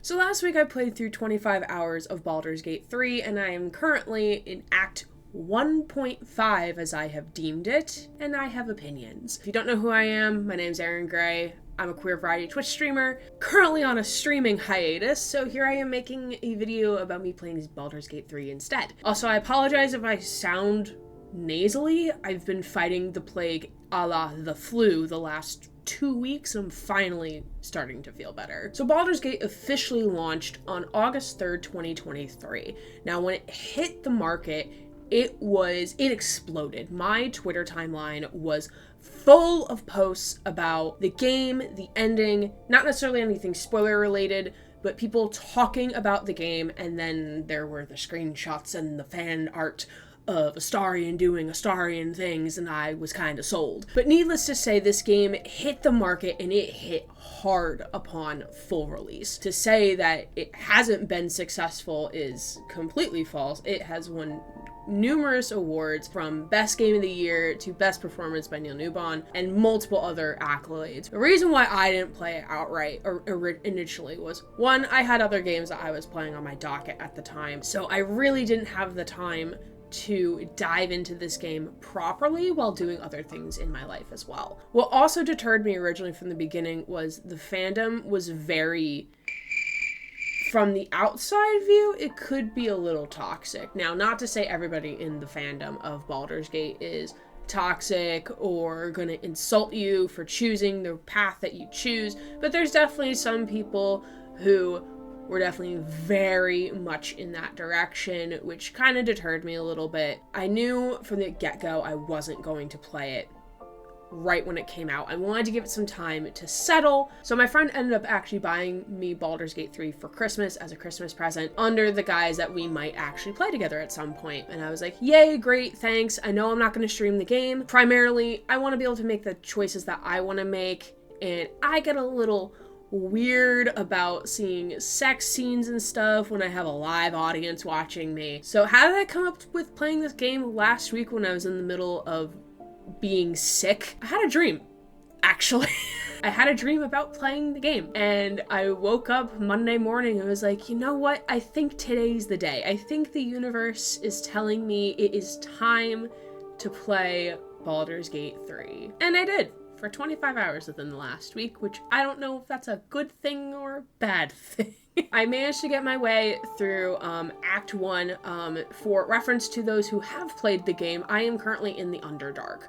So last week I played through 25 hours of Baldur's Gate 3, and I am currently in Act 1.5 as I have deemed it, and I have opinions. If you don't know who I am, my name's Gripe. I'm a queer variety Twitch streamer, currently on a streaming hiatus, so here I am making a video about me playing Baldur's Gate 3 instead. Also, I apologize if I sound nasally. I've been fighting the plague a la the flu the last 2 weeks. I'm finally starting to feel better. So Baldur's Gate officially launched on August 3rd, 2023. Now, when it hit the market, it exploded. My Twitter timeline was full of posts about the game, the ending, not necessarily anything spoiler related, but people talking about the game, and then there were the screenshots and the fan art of Astarion doing Astarion things, and I was kind of sold. But needless to say, this game hit the market, and it hit hard upon full release. To say that it hasn't been successful is completely false. It has won numerous awards, from Best Game of the Year to Best Performance by Neil Newbon, and multiple other accolades. The reason why I didn't play it outright initially was, one, I had other games that I was playing on my docket at the time, so I really didn't have the time to dive into this game properly while doing other things in my life as well. What also deterred me originally from the beginning was the fandom was very... From the outside view, it could be a little toxic. Now, not to say everybody in the fandom of Baldur's Gate is toxic or gonna insult you for choosing the path that you choose, but there's definitely some people who were definitely very much in that direction, which kind of deterred me a little bit. I knew from the get-go I wasn't going to play it right when it came out. I wanted to give it some time to settle. So my friend ended up actually buying me Baldur's Gate 3 for Christmas as a Christmas present, under the guise that we might actually play together at some point. And I was like, yay, great, thanks. I know I'm not going to stream the game. Primarily, I want to be able to make the choices that I want to make, and I get a little weird about seeing sex scenes and stuff when I have a live audience watching me. So how did I come up with playing this game last week when I was in the middle of being sick? I had a dream, actually. I had a dream about playing the game, and I woke up Monday morning and was like, you know what? I think today's the day. I think the universe is telling me it is time to play Baldur's Gate 3. And I did, for 25 hours within the last week, which I don't know if that's a good thing or a bad thing. I managed to get my way through Act 1. For reference to those who have played the game, I am currently in the Underdark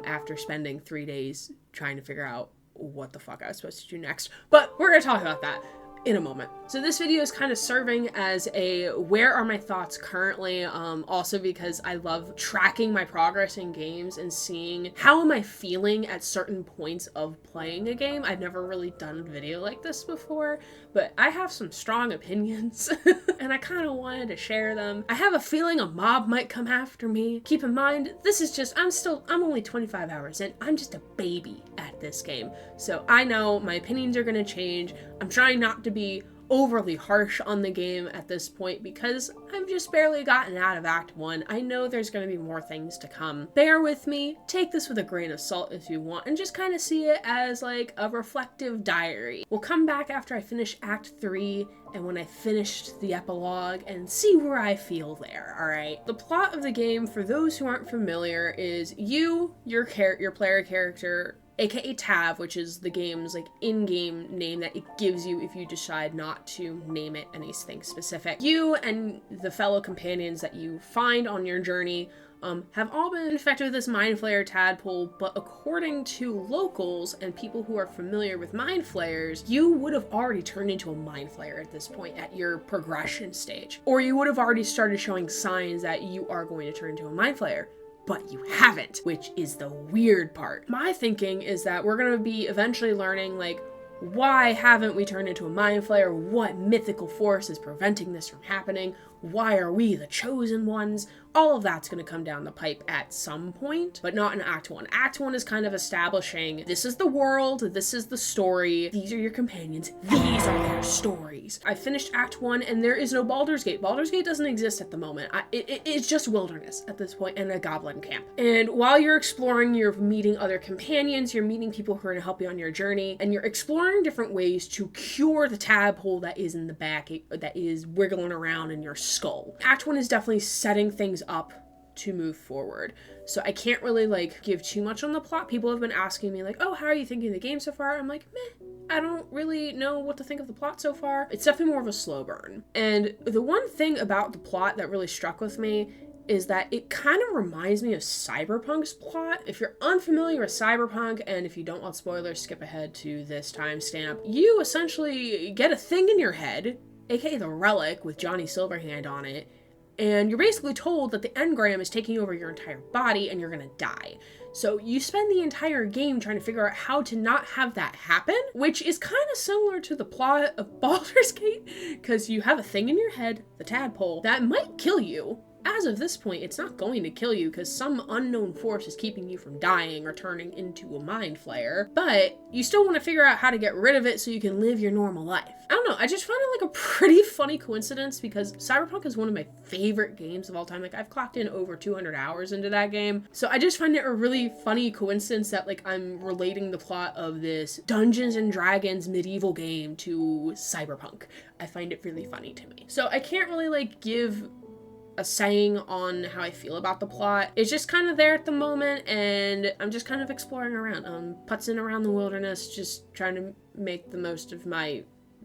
after spending 3 days trying to figure out what the fuck I was supposed to do next. But we're going to talk about that in a moment. So this video is kind of serving as a where are my thoughts currently, also because I love tracking my progress in games and seeing how am I feeling at certain points of playing a game. I've never really done a video like this before, but I have some strong opinions and I kind of wanted to share them. I have a feeling a mob might come after me. Keep in mind, this is just, I'm only 25 hours in. I'm just a baby at this game. So I know my opinions are going to change. I'm trying not to be overly harsh on the game at this point because I've just barely gotten out of Act 1. I know there's going to be more things to come. Bear with me, take this with a grain of salt if you want, and just kind of see it as like a reflective diary. We'll come back after I finish Act 3 and when I finished the epilogue and see where I feel there, alright? The plot of the game, for those who aren't familiar, is your player character, aka Tav, which is the game's like in-game name that it gives you if you decide not to name it anything specific. You and the fellow companions that you find on your journey have all been infected with this Mind Flayer tadpole, but according to locals and people who are familiar with Mind Flayers, you would have already turned into a Mind Flayer at this point at your progression stage. Or you would have already started showing signs that you are going to turn into a Mind Flayer. But you haven't, which is the weird part. My thinking is that we're gonna be eventually learning, like, why haven't we turned into a Mind Flayer? What mythical force is preventing this from happening? Why are we the chosen ones? All of that's going to come down the pipe at some point, but not in Act 1. Act 1 is kind of establishing, this is the world, this is the story, these are your companions, these are their stories. I finished Act 1 and there is no Baldur's Gate. Baldur's Gate doesn't exist at the moment. It's just wilderness at this point and a goblin camp. And while you're exploring, you're meeting other companions, you're meeting people who are going to help you on your journey, and you're exploring exploring different ways to cure the tadpole that is in the back, that is wiggling around in your skull. Act 1 is definitely setting things up to move forward. So I can't really like give too much on the plot. People have been asking me like, oh, how are you thinking of the game so far? I'm like, meh, I don't really know what to think of the plot so far. It's definitely more of a slow burn. And the one thing about the plot that really struck with me is that it kind of reminds me of Cyberpunk's plot. If you're unfamiliar with Cyberpunk, and if you don't want spoilers, skip ahead to this timestamp. You essentially get a thing in your head, aka the relic with Johnny Silverhand on it, and you're basically told that the engram is taking over your entire body and you're gonna die. So you spend the entire game trying to figure out how to not have that happen, which is kind of similar to the plot of Baldur's Gate, because you have a thing in your head, the tadpole, that might kill you. As of this point, it's not going to kill you because some unknown force is keeping you from dying or turning into a mind flayer, but you still want to figure out how to get rid of it so you can live your normal life. I don't know, I just find it like a pretty funny coincidence because Cyberpunk is one of my favorite games of all time. Like, I've clocked in over 200 hours into that game, so I just find it a really funny coincidence that like I'm relating the plot of this Dungeons and Dragons medieval game to Cyberpunk. I find it really funny to me. So I can't really like give a saying on how I feel about the plot. It's just kind of there at the moment, and I'm just kind of exploring around, putzing around the wilderness, just trying to make the most of my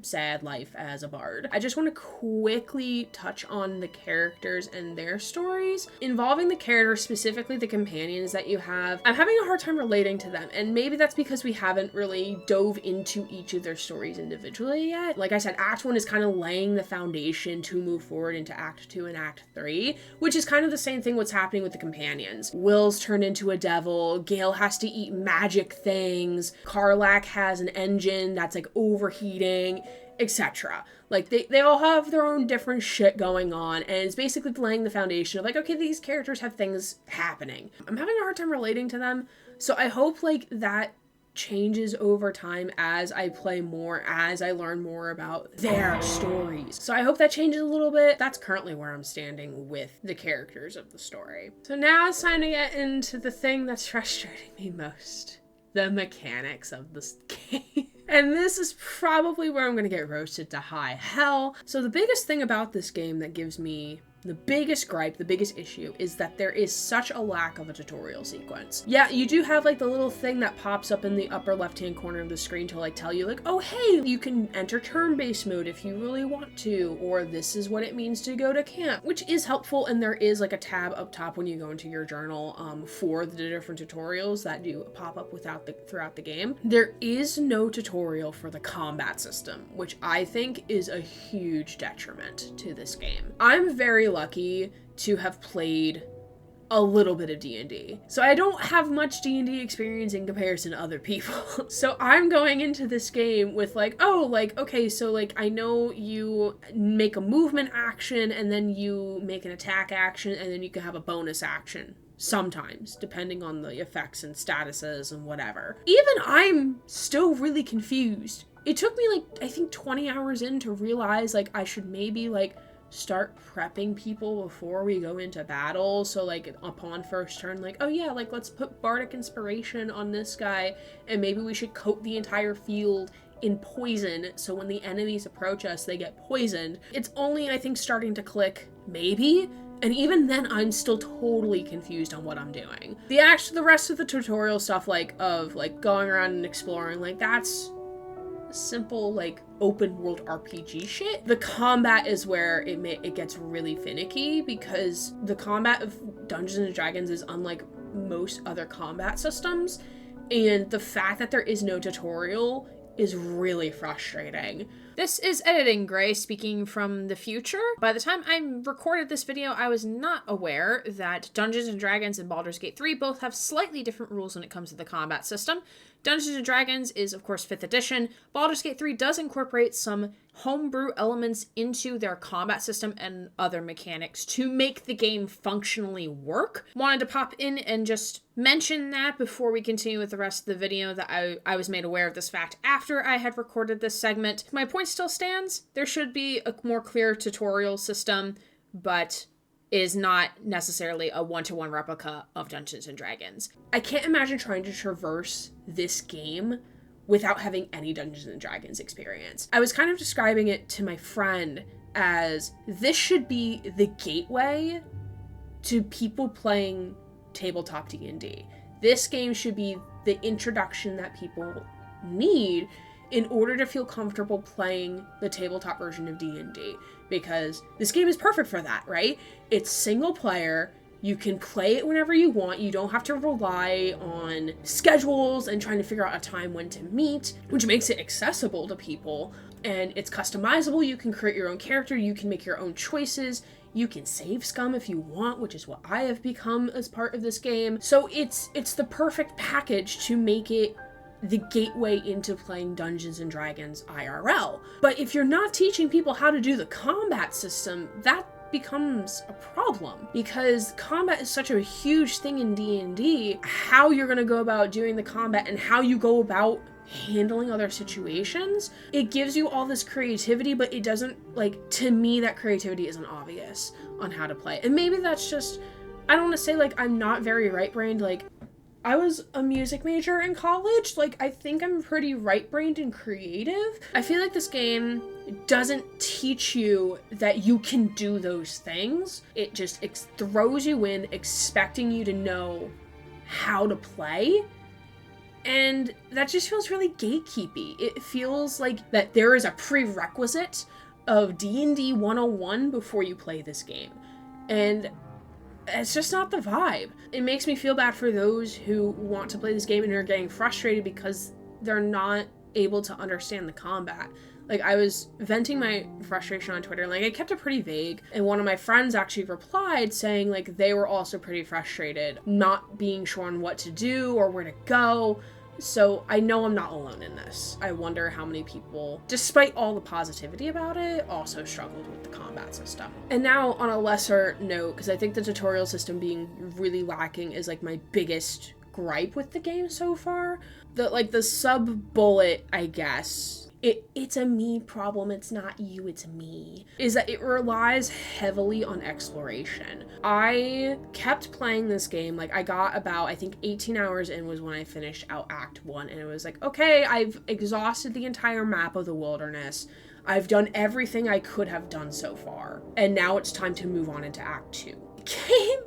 sad life as a bard. I just want to quickly touch on the characters and their stories. Involving the characters, specifically the companions that you have, I'm having a hard time relating to them, and maybe that's because we haven't really dove into each of their stories individually yet. Like I said, Act 1 is kind of laying the foundation to move forward into Act 2 and Act 3, which is kind of the same thing what's happening with the companions. Will's turned into a devil, Gale has to eat magic things, Karlak has an engine that's like overheating, etc. Like they all have their own different shit going on, and it's basically laying the foundation of like, okay, these characters have things happening. I'm having a hard time relating to them, so I hope like that changes over time as I play more, as I learn more about their stories. So I hope that changes a little bit. That's currently where I'm standing with the characters of the story. So now it's time to get into the thing that's frustrating me most. The mechanics of this game. And this is probably where I'm gonna get roasted to high hell. So the biggest thing about this game that gives me the biggest gripe, the biggest issue, is that there is such a lack of a tutorial sequence. Yeah, you do have like the little thing that pops up in the upper left-hand corner of the screen to like tell you like, oh hey, you can enter turn-based mode if you really want to, or this is what it means to go to camp, which is helpful, and there is like a tab up top when you go into your journal for the different tutorials that do pop up throughout the game. There is no tutorial for the combat system, which I think is a huge detriment to this game. I'm very lucky to have played a little bit of D&D. So I don't have much D&D experience in comparison to other people. So I'm going into this game with like, oh, like, okay, so like I know you make a movement action and then you make an attack action and then you can have a bonus action. Sometimes, depending on the effects and statuses and whatever. Even I'm still really confused. It took me like, I think 20 hours in to realize like I should maybe like start prepping people before we go into battle. So like upon first turn, like, oh yeah, like let's put bardic inspiration on this guy and maybe we should coat the entire field in poison so when the enemies approach us they get poisoned. It's only I think starting to click maybe, and even then I'm still totally confused on what I'm doing. The rest of the tutorial stuff like of like going around and exploring, like that's simple like open world RPG shit. The combat is where it gets really finicky because the combat of Dungeons and Dragons is unlike most other combat systems, and the fact that there is no tutorial is really frustrating. This is Editing Gray speaking from the future. By the time I recorded this video, I was not aware that Dungeons & Dragons and Baldur's Gate 3 both have slightly different rules when it comes to the combat system. Dungeons & Dragons is, of course, 5th edition. Baldur's Gate 3 does incorporate some homebrew elements into their combat system and other mechanics to make the game functionally work. Wanted to pop in and just mention that before we continue with the rest of the video, that I was made aware of this fact after I had recorded this segment. My point still stands. There should be a more clear tutorial system, but is not necessarily a one-to-one replica of Dungeons & Dragons. I can't imagine trying to traverse this game without having any Dungeons and Dragons experience. I was kind of describing it to my friend as this should be the gateway to people playing tabletop D&D. This game should be the introduction that people need in order to feel comfortable playing the tabletop version of D&D, because this game is perfect for that, right? It's single player. You can play it whenever you want. You don't have to rely on schedules and trying to figure out a time when to meet, which makes it accessible to people. And it's customizable. You can create your own character. You can make your own choices. You can save scum if you want, which is what I have become as part of this game. So it's the perfect package to make it the gateway into playing Dungeons and Dragons IRL. But if you're not teaching people how to do the combat system, that becomes a problem, because combat is such a huge thing in D&D. How you're going to go about doing the combat and how you go about handling other situations, it gives you all this creativity, but it doesn't, like, to me, that creativity isn't obvious on how to play. And maybe that's just, I don't want to say, like, I'm not very right-brained. Like, I was a music major in college. Like, I think I'm pretty right-brained and creative. I feel like this game doesn't teach you that you can do those things. It just throws you in expecting you to know how to play. And that just feels really gatekeepy. It feels like that there is a prerequisite of D&D 101 before you play this game. And it's just not the vibe. It makes me feel bad for those who want to play this game and are getting frustrated because they're not able to understand the combat. Like, I was venting my frustration on Twitter, and, like, I kept it pretty vague, and one of my friends actually replied saying, like, they were also pretty frustrated, not being sure on what to do or where to go. So I know I'm not alone in this. I wonder how many people, despite all the positivity about it, also struggled with the combat system. And now, on a lesser note, because I think the tutorial system being really lacking is, like, my biggest gripe with the game so far. The sub-bullet, I guess, it's a me problem, it's not you, it's me, is that it relies heavily on exploration. I kept playing this game, like, I got about, I think 18 hours in was when I finished out Act 1, and it was like, okay, I've exhausted the entire map of the wilderness. I've done everything I could have done so far, and now it's time to move on into Act 2. The game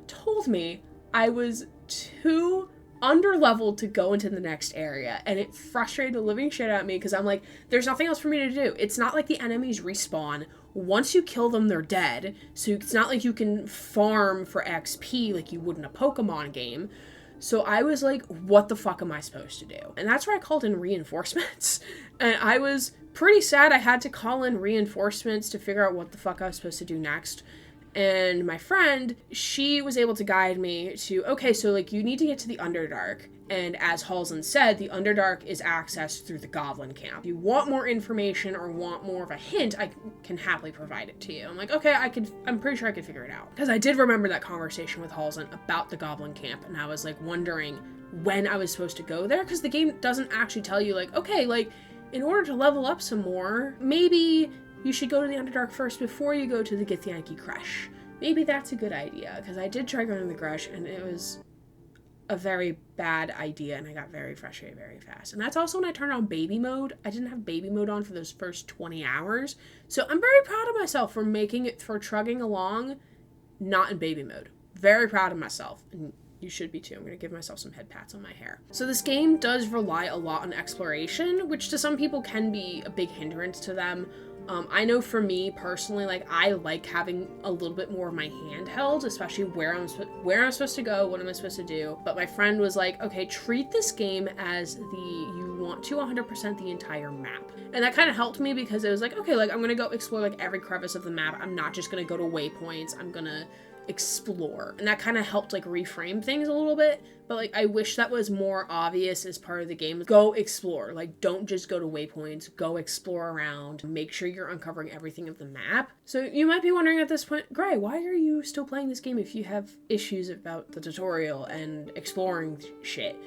told me I was too underleveled to go into the next area, and it frustrated the living shit out of me because I'm like, there's nothing else for me to do. It's not like the enemies respawn. Once you kill them, they're dead, so it's not like you can farm for XP like you would in a Pokemon game. So I was like, what the fuck am I supposed to do? And that's where I called in reinforcements. And I was pretty sad I had to call in reinforcements to figure out what the fuck I was supposed to do next. And my friend, she was able to guide me to, okay, so, like, you need to get to the Underdark. And as Halsin said, the Underdark is accessed through the Goblin Camp. If you want more information or want more of a hint, I can happily provide it to you. I'm like, okay, I'm pretty sure I could figure it out. Because I did remember that conversation with Halsin about the Goblin Camp, and I was, like, wondering when I was supposed to go there, because the game doesn't actually tell you, like, okay, like, in order to level up some more, maybe you should go to the Underdark first before you go to the Githyanki Kresh. Maybe that's a good idea, because I did try going to the Kresh, and it was a very bad idea, and I got very frustrated very fast. And that's also when I turned on baby mode. I didn't have baby mode on for those first 20 hours. So I'm very proud of myself for trugging along not in baby mode. Very proud of myself. And you should be too. I'm going to give myself some head pats on my hair. So this game does rely a lot on exploration, which to some people can be a big hindrance to them. I know for me personally, like, I like having a little bit more of my hand held, especially where I'm supposed to go, what am I supposed to do. But my friend was like, okay, treat this game as you want to 100% the entire map. And that kind of helped me, because it was like, okay, like, I'm going to go explore, like, every crevice of the map. I'm not just going to go to waypoints. I'm going to explore. And that kind of helped, like, reframe things a little bit. But, like, I wish that was more obvious as part of the game. Go explore. Like, don't just go to waypoints. Go explore around. Make sure you're uncovering everything of the map. So you might be wondering at this point, Gray, why are you still playing this game if you have issues about the tutorial and exploring shit?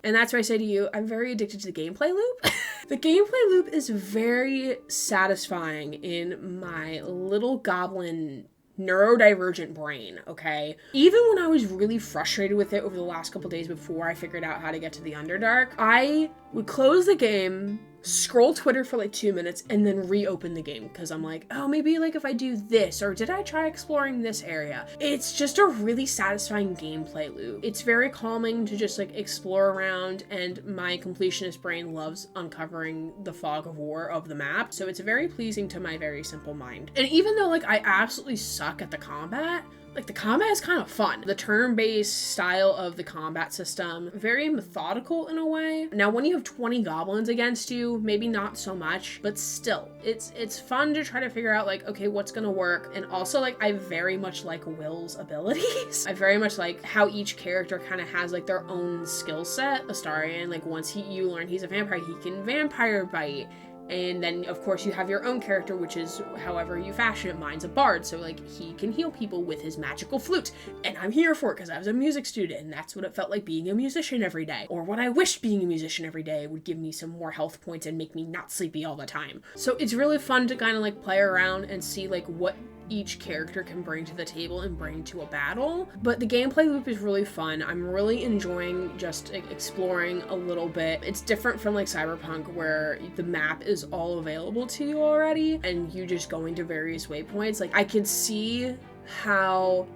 And that's where I say to you, I'm very addicted to the gameplay loop. The gameplay loop is very satisfying in my little goblin neurodivergent brain, okay? Even when I was really frustrated with it over the last couple days before I figured out how to get to the Underdark, I would close the game, scroll Twitter for like 2 minutes, and then reopen the game because I'm like, oh, maybe like if I do this, or did I try exploring this area? It's just a really satisfying gameplay loop. It's very calming to just like explore around, and my completionist brain loves uncovering the fog of war of the map, so it's very pleasing to my very simple mind. And even though like I absolutely suck at the combat, like, the combat is kind of fun. The turn-based style of the combat system, very methodical in a way. Now, when you have 20 goblins against you, maybe not so much, but still, it's fun to try to figure out, like, okay, what's gonna work? And also, like, I very much like Will's abilities. I very much like how each character kind of has, like, their own skill set. Astarion, like, once you learn he's a vampire, he can vampire bite. And then, of course, you have your own character, which is however you fashion it. Mine's a bard, so, like, he can heal people with his magical flute. And I'm here for it because I was a music student, and that's what it felt like being a musician every day. Or what I wished being a musician every day would give me some more health points and make me not sleepy all the time. So it's really fun to kind of, like, play around and see, like, what each character can bring to the table and bring to a battle. But the gameplay loop is really fun. I'm really enjoying just like, exploring a little bit. It's different from like Cyberpunk where the map is all available to you already and you just going to various waypoints. Like I could see how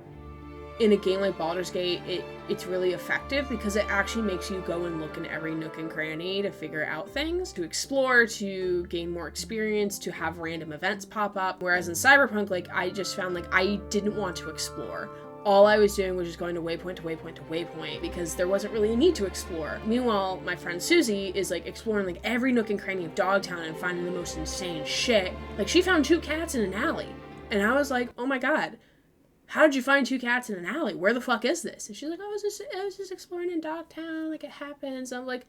in a game like Baldur's Gate, it's really effective because it actually makes you go and look in every nook and cranny to figure out things, to explore, to gain more experience, to have random events pop up. Whereas in Cyberpunk, like, I just found like I didn't want to explore. All I was doing was just going to waypoint to waypoint to waypoint because there wasn't really a need to explore. Meanwhile, my friend Susie is like exploring like every nook and cranny of Dogtown and finding the most insane shit. Like she found 2 cats in an alley. And I was like, oh my god. How did you find 2 cats in an alley? Where the fuck is this? And she's like, I was just exploring in Dogtown, like it happens. I'm like,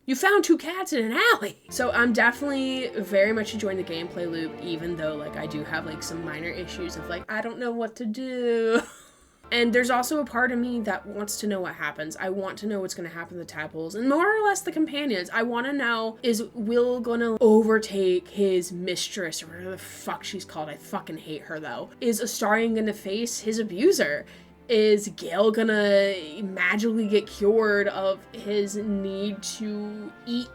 you found 2 cats in an alley. So I'm definitely very much enjoying the gameplay loop, even though like I do have like some minor issues of like, I don't know what to do. And there's also a part of me that wants to know what happens. I want to know what's going to happen to the tadpoles and more or less the companions. I want to know, is Will going to overtake his mistress or whatever the fuck she's called? I fucking hate her though. Is Astarion going to face his abuser? Is Gale going to magically get cured of his need to eat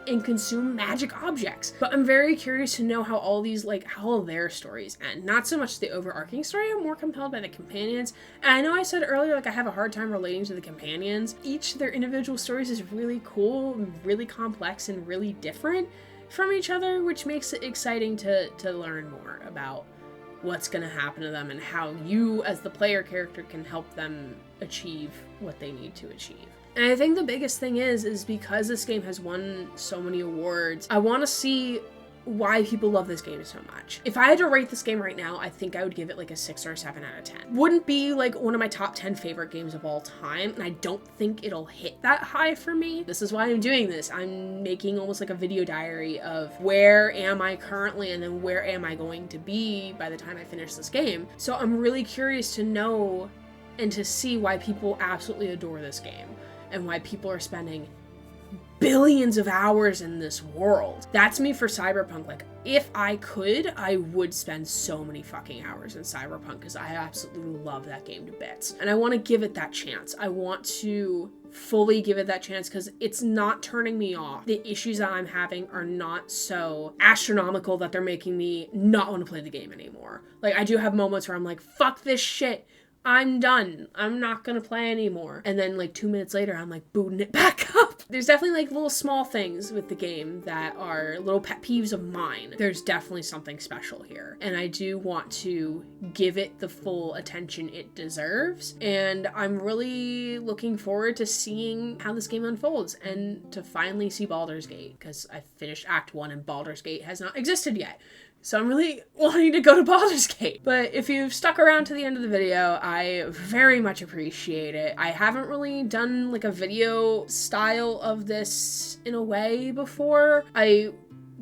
and consume magic objects? But I'm very curious to know how all these, like, how their stories end. Not so much the overarching story, I'm more compelled by the companions. And I know I said earlier, like, I have a hard time relating to the companions. Each of their individual stories is really cool, really complex, and really different from each other, which makes it exciting to learn more about what's going to happen to them and how you, as the player character, can help them achieve what they need to achieve. And I think the biggest thing is because this game has won so many awards, I want to see why people love this game so much. If I had to rate this game right now, I think I would give it like a 6 or a 7 out of 10. Wouldn't be like one of my top 10 favorite games of all time, and I don't think it'll hit that high for me. This is why I'm doing this. I'm making almost like a video diary of where am I currently and then where am I going to be by the time I finish this game. So I'm really curious to know and to see why people absolutely adore this game and why people are spending billions of hours in this world. That's me for Cyberpunk. Like, if I could, I would spend so many fucking hours in Cyberpunk because I absolutely love that game to bits. And I want to give it that chance. I want to fully give it that chance because it's not turning me off. The issues that I'm having are not so astronomical that they're making me not want to play the game anymore. Like, I do have moments where I'm like, fuck this shit. I'm done. I'm not gonna play anymore. And then like 2 minutes later, I'm like booting it back up. There's definitely like little small things with the game that are little pet peeves of mine. There's definitely something special here. And I do want to give it the full attention it deserves. And I'm really looking forward to seeing how this game unfolds and to finally see Baldur's Gate because I finished Act 1 and Baldur's Gate has not existed yet. So I'm really wanting to go to Baldur's Gate. But if you've stuck around to the end of the video, I very much appreciate it. I haven't really done like a video style of this in a way before. I've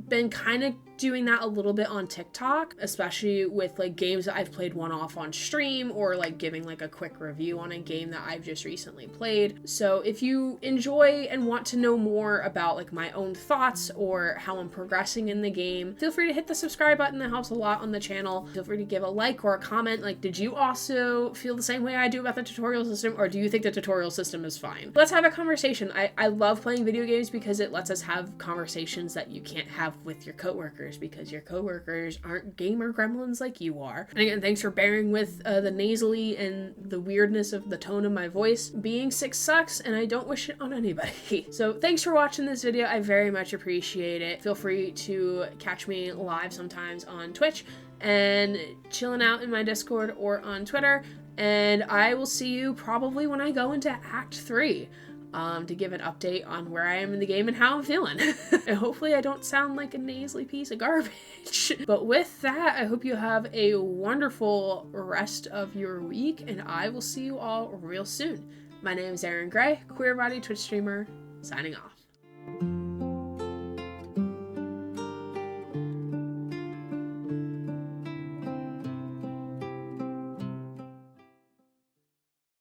been kind of doing that a little bit on TikTok, especially with like games that I've played one-off on stream, or like giving like a quick review on a game that I've just recently played. So if you enjoy and want to know more about like my own thoughts or how I'm progressing in the game, feel free to hit the subscribe button. That helps a lot on the channel. Feel free to give a like or a comment. Like, did you also feel the same way I do about the tutorial system, or do you think the tutorial system is fine? Let's have a conversation. I love playing video games because it lets us have conversations that you can't have with your coworkers, because your coworkers aren't gamer gremlins like you are. And again, thanks for bearing with the nasally and the weirdness of the tone of my voice. Being sick sucks, and I don't wish it on anybody. So thanks for watching this video. I very much appreciate it. Feel free to catch me live sometimes on Twitch and chilling out in my Discord or on Twitter. And I will see you probably when I go into Act 3. To give an update on where I am in the game and how I'm feeling. And hopefully I don't sound like a nasally piece of garbage. But with that, I hope you have a wonderful rest of your week, and I will see you all real soon. My name is Aaron Gray, queer body Twitch streamer, signing off.